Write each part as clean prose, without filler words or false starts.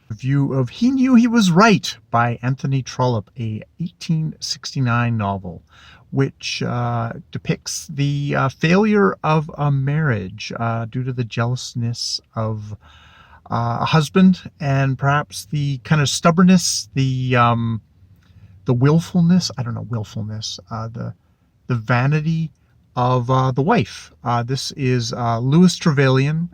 Review of He Knew He Was Right by Anthony Trollope, a 1869 novel, which depicts the failure of a marriage due to the jealousness of a husband, and perhaps the kind of stubbornness, the willfulness, I don't know, willfulness, the vanity of the wife. This is Louis Trevillian,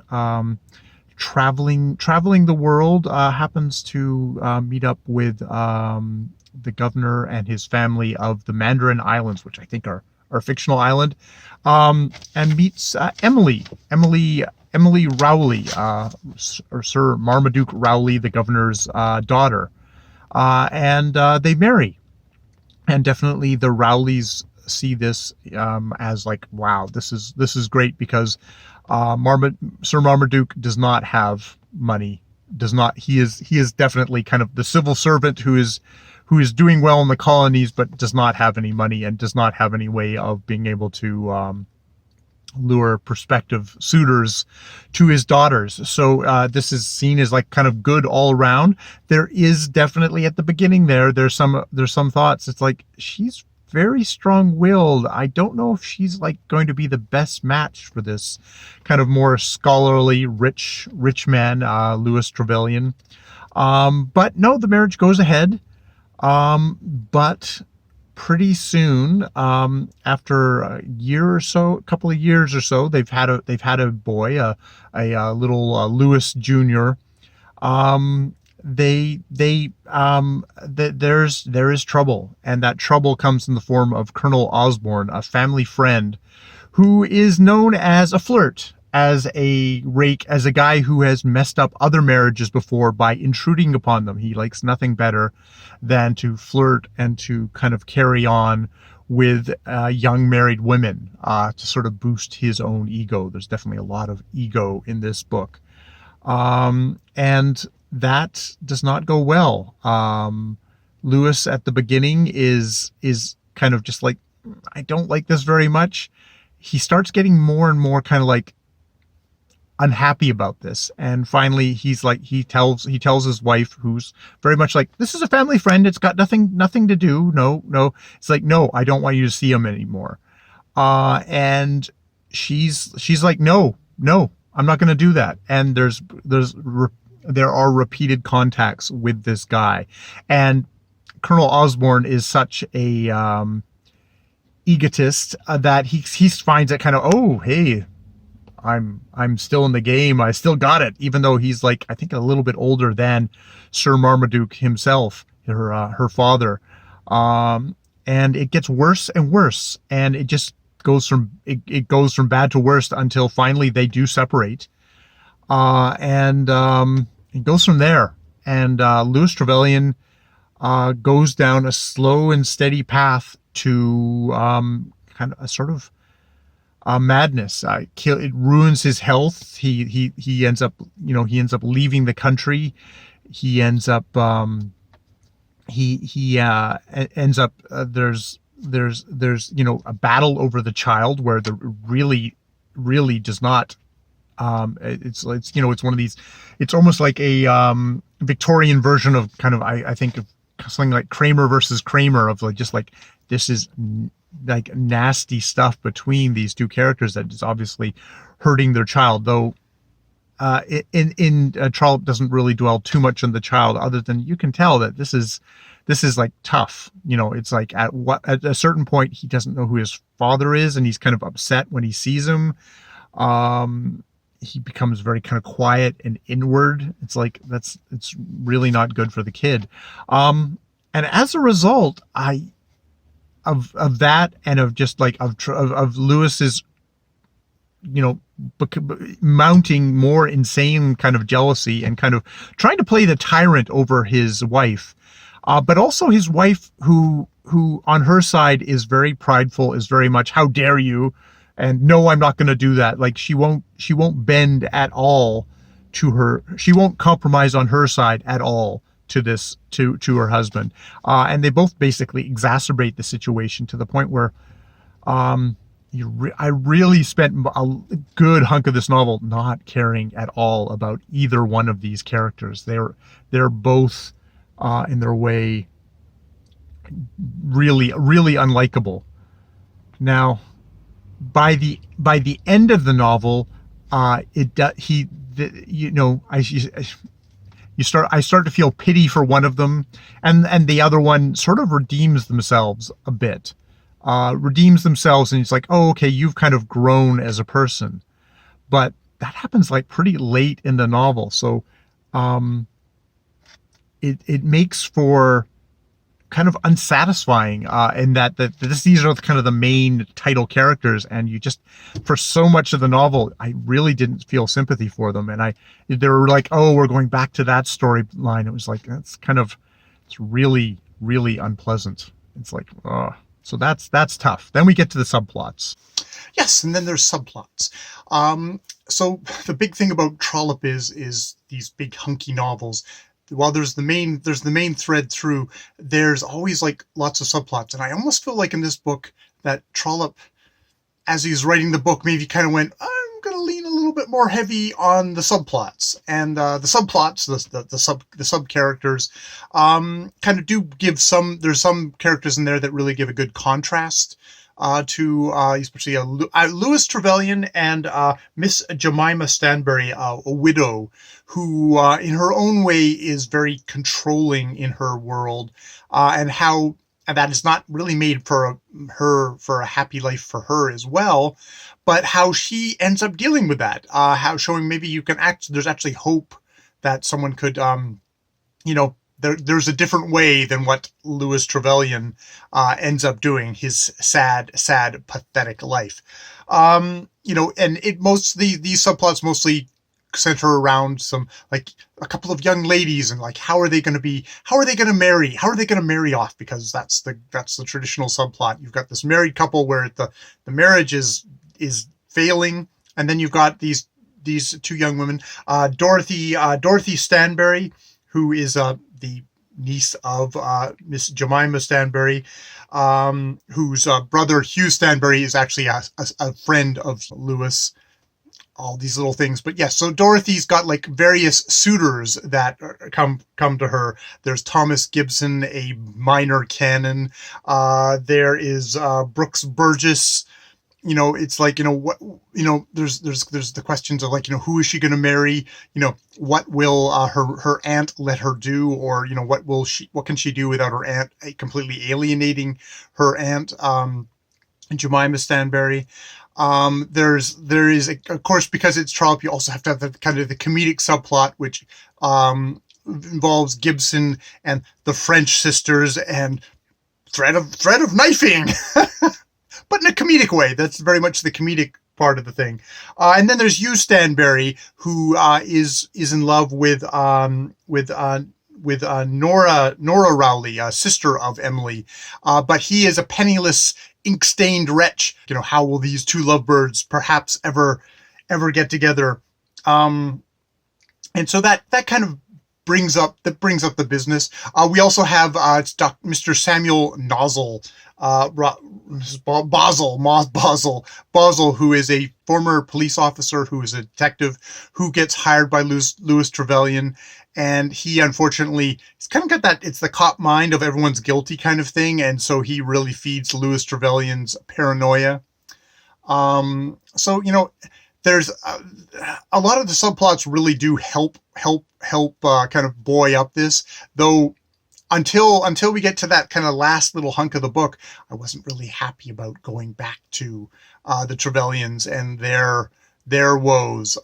traveling the world, happens to meet up with the governor and his family of the Mandarin Islands, which I think are a fictional island, and meets Emily Rowley, or Sir Marmaduke Rowley, the governor's daughter, and they marry. And definitely the Rowleys see this as like, wow, this is great, because Sir Marmaduke does not have money. He is definitely kind of the civil servant who is doing well in the colonies, but does not have any money and does not have any way of being able to lure prospective suitors to his daughters. So this is seen as like kind of good all around. There is definitely at the beginning there's some thoughts. It's like, she's very strong-willed. I don't know if she's like going to be the best match for this kind of more scholarly, rich man, Louis Trevelyan. But no, the marriage goes ahead. But pretty soon, after a couple of years or so, they've had a boy, a little Louis Jr. There is trouble, and that trouble comes in the form of Colonel Osborne, a family friend, who is known as a flirt, as a rake, as a guy who has messed up other marriages before by intruding upon them. He likes nothing better than to flirt and to kind of carry on with young married women to sort of boost his own ego. There's definitely a lot of ego in this book. And that does not go well. Louis at the beginning is kind of just like, I don't like this very much. He starts getting more and more kind of like unhappy about this, and finally he tells his wife, who's very much like, this is a family friend, it's got nothing to do, no, it's like, no, I don't want you to see him anymore. And she's like, no, I'm not going to do that. And there are repeated contacts with this guy, and Colonel Osborne is such a egotist that he finds it kind of, oh, hey, I'm still in the game, I still got it, even though he's like, I think a little bit older than Sir Marmaduke himself, her father. And it gets worse and worse, and it just goes from bad to worst until finally they do separate. And it goes from there. And Louis Trevelyan goes down a slow and steady path to kind of a sort of madness. It ruins his health. He ends up leaving the country. He ends up ends up there's a battle over the child where the really does not. It's one of these. It's almost like a Victorian version of kind of I think of something like Kramer versus Kramer, of like, just like, this is like nasty stuff between these two characters that is obviously hurting their child. Though Trollope doesn't really dwell too much on the child, other than you can tell that this is like tough. It's like at a certain point he doesn't know who his father is, and he's kind of upset when he sees him. He becomes very kind of quiet and inward. It's like, it's really not good for the kid. And as a result, of that, and of just like of Lewis's, mounting more insane kind of jealousy and kind of trying to play the tyrant over his wife, but also his wife, who on her side is very prideful, is very much, how dare you, and no, I'm not going to do that. Like, she won't bend at all to her. She won't compromise on her side at all to her husband. And they both basically exacerbate the situation to the point where I really spent a good hunk of this novel not caring at all about either one of these characters. They're both, in their way, really really unlikable. Now, by the end of the novel, it he the, you know I start to feel pity for one of them, and the other one sort of redeems themselves a bit, redeems themselves, and it's like, oh, okay, you've kind of grown as a person. But that happens like pretty late in the novel, so um, it makes for kind of unsatisfying, in that these are kind of the main title characters, and you just, for so much of the novel, I really didn't feel sympathy for them, and they were like, oh, we're going back to that storyline. It was like, it's really really unpleasant. It's like, oh. So that's tough. Then we get to the subplots. Yes, and then there's subplots. So the big thing about Trollope is these big hunky novels. While there's the main thread through, there's always like lots of subplots, and I almost feel like in this book that Trollope, as he was writing the book, maybe kind of went, I'm going to lean a little bit more heavy on the subplots, and the subplots, the sub characters, kind of do give some. There's some characters in there that really give a good contrast to especially Louis Trevelyan and Miss Jemima Stanbury, a widow who, in her own way, is very controlling in her world, and how that is not really made for a happy life for her as well, but how she ends up dealing with that, how showing maybe there's actually hope that someone could, there's a different way than what Louis Trevelyan ends up doing, his sad, pathetic life. And these subplots mostly center around some, like, a couple of young ladies, and like, how are they going to marry off, because that's the traditional subplot. You've got this married couple where the marriage is failing, and then you've got these two young women, Dorothy Stanbury, who is the niece of Miss Jemima Stanbury, whose brother Hugh Stanbury is actually a friend of Lewis. All these little things, but yes. So Dorothy's got like various suitors that come to her. There's Thomas Gibson, a minor canon. There is Brooks Burgess. It's like, there's the questions of, like, who is she going to marry? What will her aunt let her do? Or, what can she do without her aunt completely alienating her aunt, Jemima Stanbury? There is, of course, because it's Trollope, you also have to have the kind of the comedic subplot, which involves Gibson and the French sisters and threat of knifing. But in a comedic way. That's very much the comedic part of the thing. And then there's Hugh Stanbury, who is in love with Nora Rowley, sister of Emily, but he is a penniless, ink-stained wretch. How will these two lovebirds perhaps ever get together? And so that kind of brings up the business. We also have Mr. Samuel Nozzle, Basel, who is a former police officer, who is a detective, who gets hired by Louis Trevelyan, and he, unfortunately, he's kind of got that, it's the cop mind of everyone's guilty kind of thing, and so he really feeds Louis Trevelyan's paranoia. So there's a lot of the subplots really do help kind of buoy up this, though. Until we get to that kind of last little hunk of the book, I wasn't really happy about going back to the Trevellians and their woes.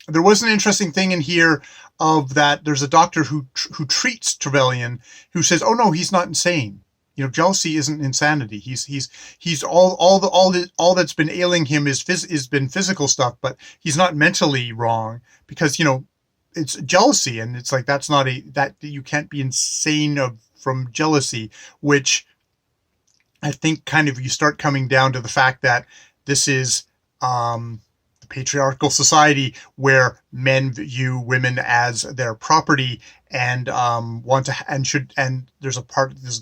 There was an interesting thing in here of that. There's a doctor who treats Trevelyan, who says, "Oh no, he's not insane. Jealousy isn't insanity. He's all that's been ailing him is been physical stuff, but he's not mentally wrong, because it's jealousy, and it's like that's not that you can't be insane from jealousy," which I think kind of you start coming down to the fact that this is patriarchal society where men view women as their property and want to and there's a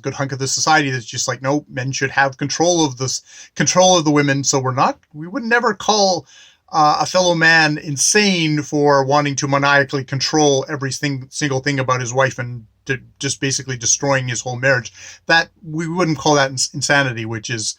good hunk of the society that's just like, no, men should have control of the women. So we would never call a fellow man insane for wanting to maniacally control every single thing about his wife and to just basically destroying his whole marriage. That we wouldn't call that insanity, which is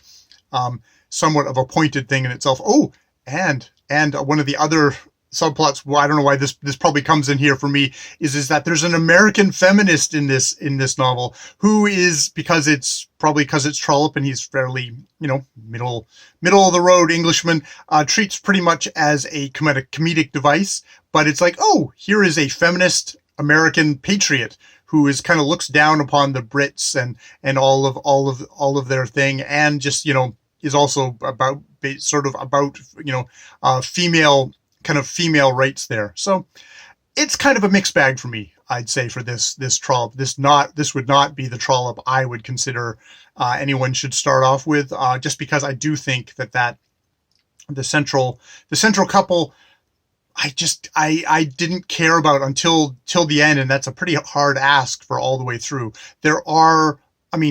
somewhat of a pointed thing in itself. Oh, and one of the other subplots, well, I don't know why this probably comes in here for me, is that there's an American feminist in this novel who is, because it's Trollope and he's fairly, middle of the road Englishman, treats pretty much as a comedic device, but it's like, oh, here is a feminist American patriot who is kind of looks down upon the Brits and all of their thing, and just, is also about female rights there. So it's kind of a mixed bag for me, I'd say, for this Trollope. This would not be the Trollope I would consider anyone should start off with, just because I do think that the central couple, I didn't care about until the end, and that's a pretty hard ask for all the way through. There are,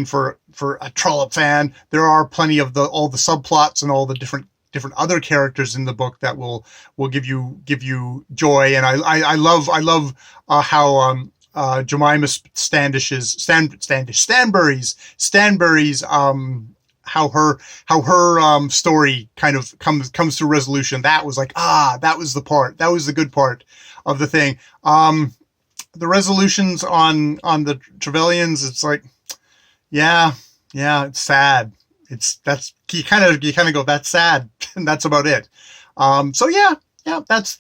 for a Trollope fan, there are plenty of all the subplots and all the different other characters in the book that will give you joy. And I love how Jemima Stanbury's how her story kind of comes to resolution. That was like, that was the good part of the thing. The resolutions on the Trevillians, it's like, yeah, it's sad. You kind of go, that's sad, and that's about it. So yeah, that's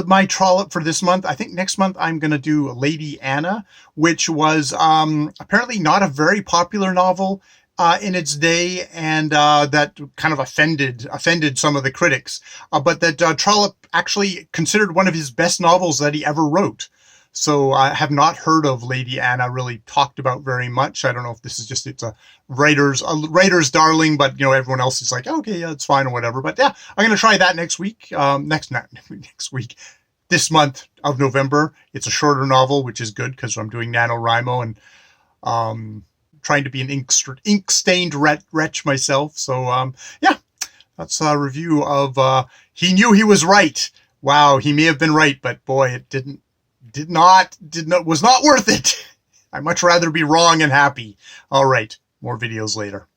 my Trollope for this month. I think next month I'm going to do Lady Anna, which was apparently not a very popular novel in its day, and that kind of offended some of the critics, but that Trollope actually considered one of his best novels that he ever wrote. So I have not heard of Lady Anna really talked about very much. I don't know if this is just, it's a writer's darling, but everyone else is like, okay, yeah, it's fine or whatever. But yeah, I'm going to try that next week. Next week, this month of November. It's a shorter novel, which is good because I'm doing NaNoWriMo and trying to be an ink-stained wretch myself. So yeah, that's a review of He Knew He Was Right. Wow, he may have been right, but boy, it was not worth it. I'd much rather be wrong and happy. All right, more videos later.